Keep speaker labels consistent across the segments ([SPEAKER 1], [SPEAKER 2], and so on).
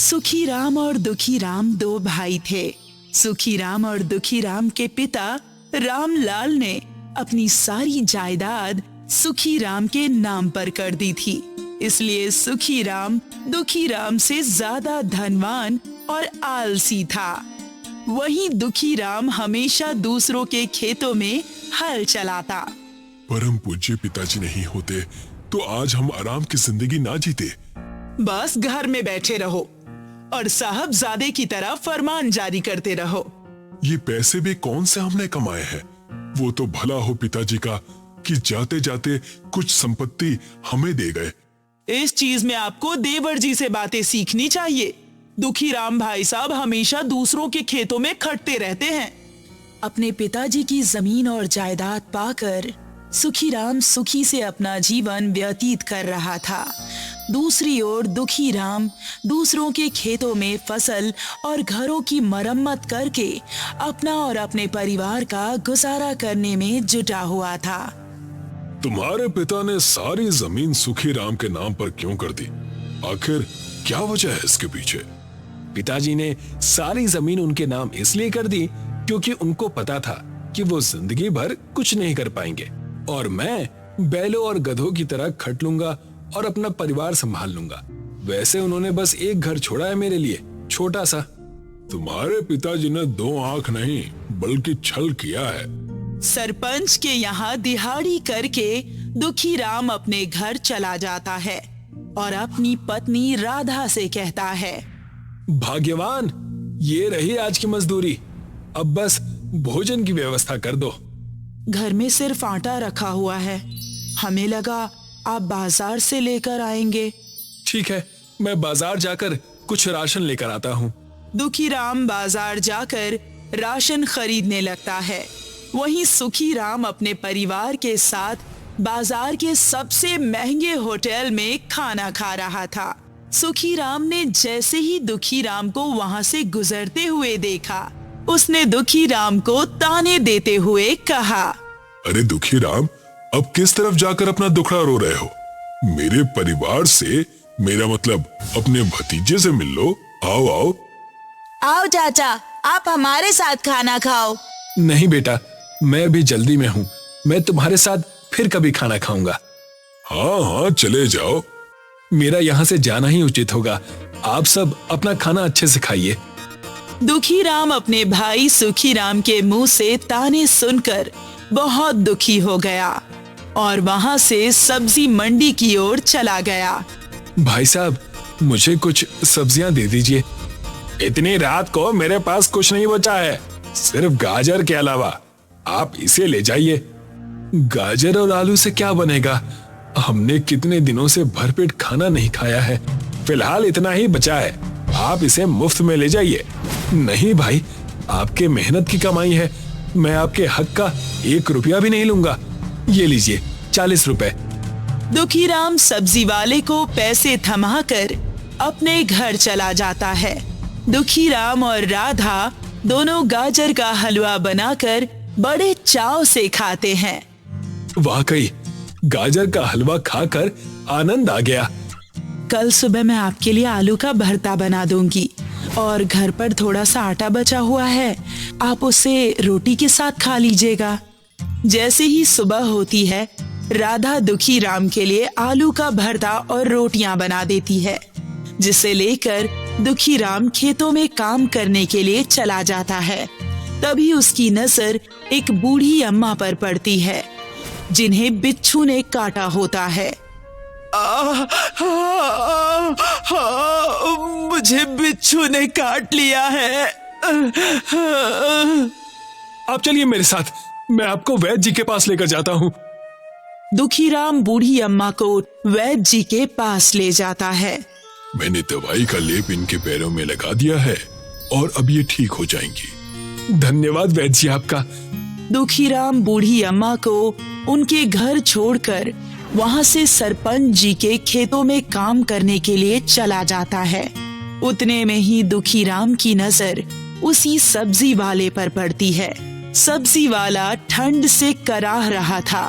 [SPEAKER 1] सुखी राम और दुखी राम दो भाई थे। सुखी राम और दुखी राम के पिता रामलाल ने अपनी सारी जायदाद सुखी राम के नाम पर कर दी थी। इसलिए सुखी राम दुखी राम से ज्यादा धनवान और आलसी था। वहीं दुखी राम हमेशा दूसरों के खेतों में हल चलाता।
[SPEAKER 2] परम पूज्य पिताजी नहीं होते तो आज हम आराम की जिंदगी ना जीते।
[SPEAKER 1] बस घर में बैठे रहो और साहबजादे की तरह फरमान जारी करते रहो।
[SPEAKER 2] ये पैसे भी कौन से हमने कमाए हैं? वो तो भला हो पिताजी का कि जाते जाते कुछ संपत्ति हमें दे गए।
[SPEAKER 1] इस चीज में आपको देवर जी से बातें सीखनी चाहिए। दुखी राम भाई साहब हमेशा दूसरों के खेतों में खटते रहते हैं। अपने पिताजी की जमीन और जायदाद पाकर सुखी राम सुखी से अपना जीवन व्यतीत कर रहा था। दूसरी ओर दुखी राम दूसरों के खेतों में फसल और घरों की मरम्मत करके अपना और अपने परिवार का गुजारा करने में जुटा हुआ था।
[SPEAKER 2] तुम्हारे पिता ने सारी जमीन सुखी राम के नाम पर क्यों कर दी? आखिर क्या वजह है इसके पीछे?
[SPEAKER 3] पिताजी ने सारी जमीन उनके नाम इसलिए कर दी क्योंकि उनको पता था कि वो जिंदगी भर कुछ नहीं कर पाएंगे और मैं बैलों और गधों की तरह खट लूंगा और अपना परिवार संभाल लूंगा। वैसे उन्होंने बस एक घर छोड़ा है मेरे लिए, छोटा सा।
[SPEAKER 2] तुम्हारे पिताजी ने दो आंख नहीं बल्कि छल किया है।
[SPEAKER 1] सरपंच के यहाँ दिहाड़ी करके दुखी राम अपने घर चला जाता है और अपनी पत्नी राधा से कहता है,
[SPEAKER 3] भाग्यवान, ये रही आज की मजदूरी। अब बस भोजन की व्यवस्था कर दो।
[SPEAKER 1] घर में सिर्फ आटा रखा हुआ है। हमें लगा आप बाजार से लेकर आएंगे।
[SPEAKER 3] ठीक है, मैं बाजार जाकर कुछ राशन लेकर आता हूँ।
[SPEAKER 1] दुखी राम बाजार जाकर राशन खरीदने लगता है। वहीं सुखी राम अपने परिवार के साथ बाजार के सबसे महंगे होटल में खाना खा रहा था। सुखी राम ने जैसे ही दुखी राम को वहां से गुजरते हुए देखा, उसने दुखी राम को ताने देते हुए कहा,
[SPEAKER 2] अरे दुखी राम, अब किस तरफ जाकर अपना दुखड़ा रो रहे हो? मेरे परिवार से, मेरा मतलब अपने भतीजे से मिल लो। आओ आओ।
[SPEAKER 1] आओ चाचा, आप हमारे साथ खाना खाओ।
[SPEAKER 3] नहीं बेटा, मैं अभी जल्दी में हूँ। मैं तुम्हारे साथ फिर कभी खाना खाऊंगा।
[SPEAKER 2] हाँ हाँ, चले जाओ।
[SPEAKER 3] मेरा यहाँ से जाना ही उचित होगा। आप सब अपना खाना अच्छे से खाइए।
[SPEAKER 1] दुखी राम अपने भाई सुखी राम के मुंह से ताने सुनकर बहुत दुखी हो गया और वहां से सब्जी मंडी की ओर चला गया।
[SPEAKER 3] भाई साहब, मुझे कुछ सब्जियां दे दीजिए। इतनी रात को मेरे पास कुछ नहीं बचा है, सिर्फ गाजर के अलावा। आप इसे ले जाइए। गाजर और आलू से क्या बनेगा? हमने कितने दिनों से भरपेट खाना नहीं खाया है। फिलहाल इतना ही बचा है, आप इसे मुफ्त में ले जाइए। नहीं भाई, आपके मेहनत की कमाई है। मैं आपके हक का 1 रुपया भी नहीं लूंगा। ये लीजिए 40 रुपए।
[SPEAKER 1] दुखी राम सब्जी वाले को पैसे थमाकर अपने घर चला जाता है। दुखी राम और राधा दोनों गाजर का हलवा बनाकर बड़े चाव से खाते हैं।
[SPEAKER 3] वाकई गाजर का हलवा खाकर आनंद आ गया।
[SPEAKER 1] कल सुबह मैं आपके लिए आलू का भरता बना दूंगी और घर पर थोड़ा सा आटा बचा हुआ है, आप उसे रोटी के साथ खा लीजिएगा। जैसे ही सुबह होती है, राधा दुखी राम के लिए आलू का भरता और रोटियां बना देती है, जिसे लेकर दुखी राम खेतों में काम करने के लिए चला जाता है। तभी उसकी नजर एक बूढ़ी अम्मा पर पड़ती है, जिन्हें बिच्छू ने काटा होता है। मुझे बिच्छू ने काट लिया है।
[SPEAKER 3] आप चलिए मेरे साथ, मैं आपको वैद्य जी के पास लेकर जाता हूँ।
[SPEAKER 1] दुखी राम बूढ़ी अम्मा को वैद्य जी के पास ले जाता है।
[SPEAKER 2] मैंने दवाई का लेप इनके पैरों में लगा दिया है और अब ये ठीक हो जाएंगी।
[SPEAKER 3] धन्यवाद वैद्य जी आपका।
[SPEAKER 1] दुखी राम बूढ़ी अम्मा को उनके घर छोड़कर वहां से सरपंच जी के खेतों में काम करने के लिए चला जाता है। उतने में ही दुखी राम की नजर उसी सब्जी वाले पर पड़ती है। सब्जी वाला ठंड से कराह रहा था।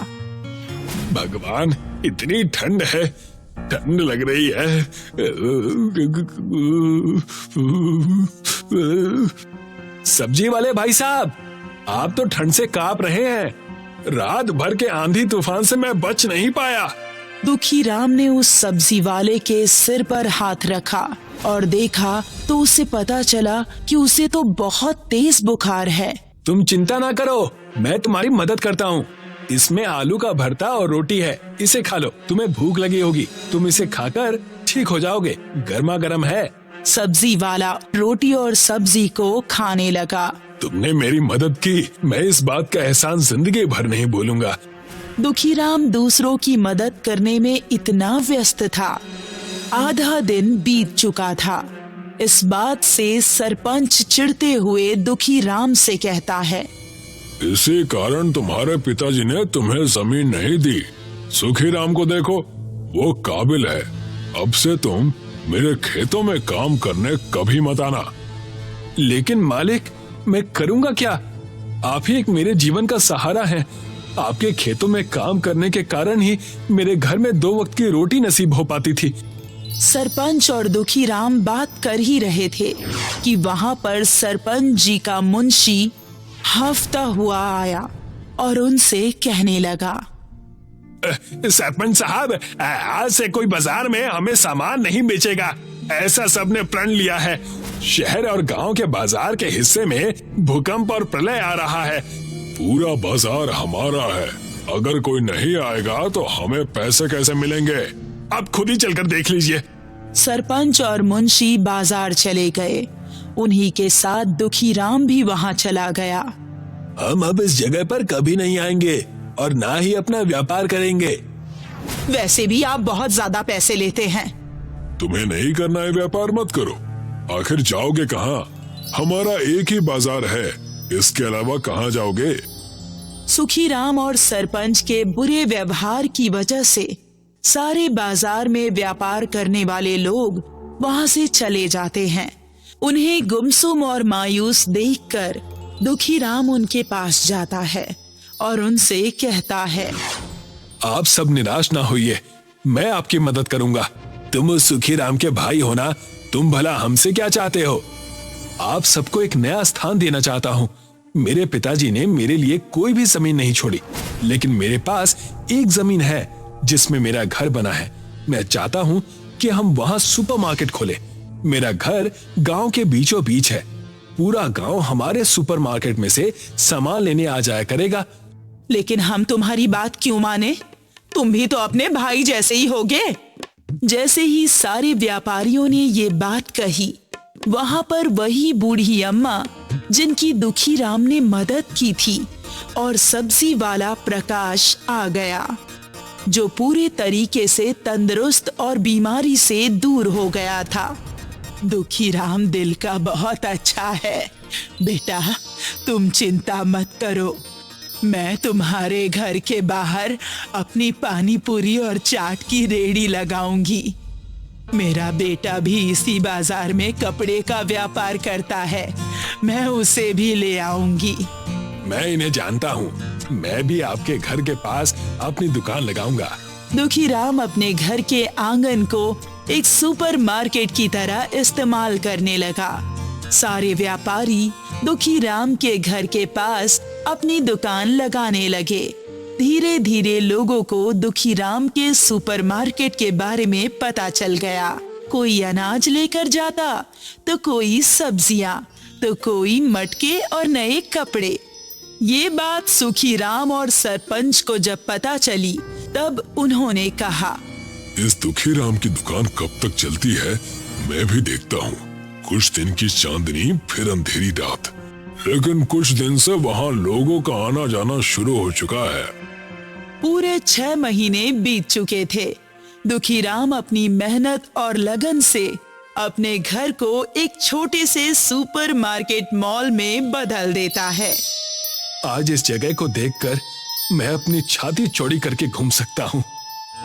[SPEAKER 3] भगवान, इतनी ठंड है, ठंड लग रही है। सब्जी वाले भाई साहब, आप तो ठंड से कांप रहे हैं। रात भर के आंधी तूफान से मैं बच नहीं पाया।
[SPEAKER 1] दुखी राम ने उस सब्जी वाले के सिर पर हाथ रखा और देखा तो उसे पता चला कि उसे तो बहुत तेज बुखार है।
[SPEAKER 3] तुम चिंता ना करो, मैं तुम्हारी मदद करता हूँ। इसमें आलू का भरता और रोटी है, इसे खा लो। तुम्हें भूख लगी होगी, तुम इसे खाकर ठीक हो जाओगे। गर्मा गर्म है।
[SPEAKER 1] सब्जी वाला रोटी और सब्जी को खाने लगा।
[SPEAKER 3] तुमने मेरी मदद की, मैं इस बात का एहसान जिंदगी भर नहीं भूलूंगा।
[SPEAKER 1] दुखीराम दूसरों की मदद करने में इतना व्यस्त था। आधा दिन बीत चुका था। इस बात से सरपंच चिढ़ते हुए दुखीराम से कहता है,
[SPEAKER 2] इसी कारण तुम्हारे पिताजी ने तुम्हें जमीन नहीं दी। सुखीराम को देखो, वो काबिल है। अब से तुम मेरे खेतों में काम करने कभी मत आना।
[SPEAKER 3] लेकिन मालिक, मैं करूंगा क्या? आप ही एक मेरे जीवन का सहारा हैं। आपके खेतों में काम करने के कारण ही मेरे घर में 2 वक्त की रोटी नसीब हो पाती थी।
[SPEAKER 1] सरपंच और दुखीराम बात कर ही रहे थे कि वहां पर सरपंच जी का मुंशी हफ्ता हुआ आया और उनसे कहने लगा,
[SPEAKER 3] सरपंच साहब, आज से कोई बाजार में हमें सामान नहीं बेचेगा, ऐसा सबने प्रण लिया है। शहर और गांव के बाजार के हिस्से में भूकंप और प्रलय आ रहा है।
[SPEAKER 2] पूरा बाजार हमारा है। अगर कोई नहीं आएगा तो हमें पैसे कैसे मिलेंगे?
[SPEAKER 3] आप खुद ही चलकर देख लीजिए।
[SPEAKER 1] सरपंच और मुंशी बाजार चले गए। उन्हीं के साथ दुखीराम भी वहां चला गया।
[SPEAKER 3] हम अब इस जगह पर कभी नहीं आएंगे और ना ही अपना व्यापार करेंगे।
[SPEAKER 1] वैसे भी आप बहुत ज्यादा पैसे लेते हैं।
[SPEAKER 2] तुम्हें नहीं करना है व्यापार, मत करो। आखिर जाओगे कहाँ? हमारा एक ही बाजार है, इसके अलावा कहाँ जाओगे?
[SPEAKER 1] सुखीराम और सरपंच के बुरे व्यवहार की वजह से सारे बाजार में व्यापार करने वाले लोग वहां से चले जाते हैं। उन्हें गुमसुम और मायूस देखकर दुखीराम उनके पास जाता है और उनसे कहता है,
[SPEAKER 3] आप सब निराश ना होइए, मैं आपकी मदद करूंगा। तुम उस सुखीराम के भाई हो ना, तुम भला हमसे क्या चाहते हो? आप सबको एक नया स्थान देना चाहता हूँ। मेरे पिताजी ने मेरे लिए कोई भी जमीन नहीं छोड़ी, लेकिन मेरे पास एक जमीन है जिसमें मेरा घर बना है। मैं चाहता हूँ कि हम वहां सुपरमार्केट खोलें। मेरा घर गांव के बीचों बीच है। पूरा गांव हमारे सुपरमार्केट में से सामान लेने आ जाया करेगा।
[SPEAKER 1] लेकिन हम तुम्हारी बात क्यों माने? तुम भी तो अपने भाई जैसे ही होगे। जैसे ही सारे व्यापारियों ने ये बात कही, वहां पर वही बूढ़ी अम्मा जिनकी दुखीराम ने मदद की थी और सब्जी वाला प्रकाश आ गया, जो पूरे तरीके से तंदुरुस्त और बीमारी से दूर हो गया था। दुखीराम दिल का बहुत अच्छा है। बेटा, तुम चिंता मत करो। मैं तुम्हारे घर के बाहर अपनी पानी पूरी और चाट की रेहड़ी लगाऊंगी। मेरा बेटा भी इसी बाजार में कपड़े का व्यापार करता है, मैं उसे भी ले आऊंगी।
[SPEAKER 3] मैं इन्हें जानता हूँ, मैं भी आपके घर के पास अपनी दुकान लगाऊंगा।
[SPEAKER 1] दुखीराम अपने घर के आंगन को एक सुपरमार्केट की तरह इस्तेमाल करने लगा। सारे व्यापारी दुखीराम के घर के पास अपनी दुकान लगाने लगे। धीरे धीरे लोगों को दुखीराम के सुपरमार्केट के बारे में पता चल गया। कोई अनाज लेकर जाता, तो कोई सब्जियां, तो कोई मटके और नए कपड़े। ये बात सुखीराम और सरपंच को जब पता चली, तब उन्होंने कहा,
[SPEAKER 2] इस दुखीराम की दुकान कब तक चलती है, मैं भी देखता हूँ। कुछ दिन की चांदनी, फिर अंधेरी रात। लेकिन कुछ दिन से वहाँ लोगों का आना जाना शुरू हो चुका है।
[SPEAKER 1] पूरे 6 महीने बीत चुके थे। दुखीराम अपनी मेहनत और लगन से अपने घर को एक छोटे से सुपरमार्केट मॉल में बदल देता है।
[SPEAKER 3] आज इस जगह को देखकर मैं अपनी छाती चौड़ी करके घूम सकता हूँ।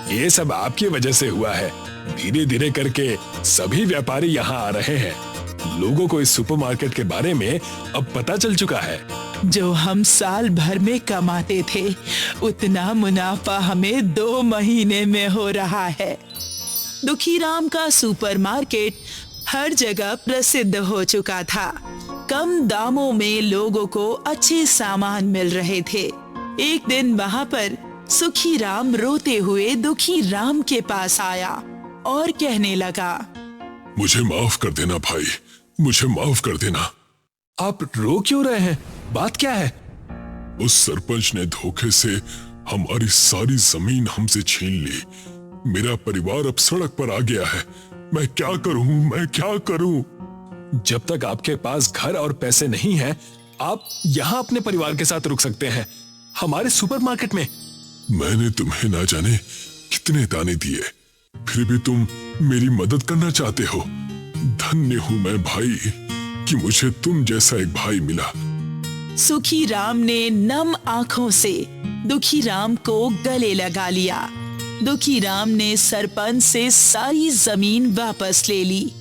[SPEAKER 3] ये सब आपकी वजह से हुआ है। धीरे धीरे करके सभी व्यापारी यहाँ आ रहे हैं। लोगों को इस सुपरमार्केट के बारे में अब पता चल चुका है।
[SPEAKER 1] जो हम साल भर में कमाते थे, उतना मुनाफा हमें 2 महीने में हो रहा है। दुखीराम का सुपरमार्केट हर जगह प्रसिद्ध हो चुका था। कम दामों में लोगों को अच्छे सामान मिल रहे थे। एक दिन वहां पर सुखीराम रोते हुए दुखीराम के पास आया और कहने लगा,
[SPEAKER 2] मुझे माफ कर देना भाई, मुझे माफ कर देना।
[SPEAKER 3] आप रो क्यों रहे हैं? बात क्या है?
[SPEAKER 2] उस सरपंच ने धोखे से हमारी सारी जमीन हमसे छीन ली। मेरा परिवार अब सड़क पर आ गया है। मैं क्या करूं, मैं क्या करूं?
[SPEAKER 3] जब तक आपके पास घर और पैसे नहीं हैं, आप यहाँ अपने परिवार के साथ रुक सकते हैं, हमारे सुपरमार्केट में।
[SPEAKER 2] मैंने तुम्हें ना जाने कितने ताने दिए, फिर भी तुम मेरी मदद करना चाहते हो। धन्य हूं मैं भाई कि मुझे तुम जैसा एक भाई मिला।
[SPEAKER 1] सुखीराम ने नम आंखों से दुखीराम को गले लगा लिया। दुखीराम ने सरपंच से सारी जमीन वापस ले ली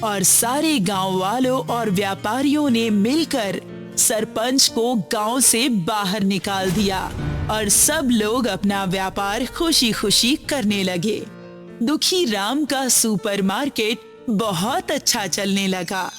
[SPEAKER 1] और सारे गांव वालों और व्यापारियों ने मिलकर सरपंच को गांव से बाहर निकाल दिया और सब लोग अपना व्यापार खुशी खुशी करने लगे। दुखीराम का सुपरमार्केट बहुत अच्छा चलने लगा।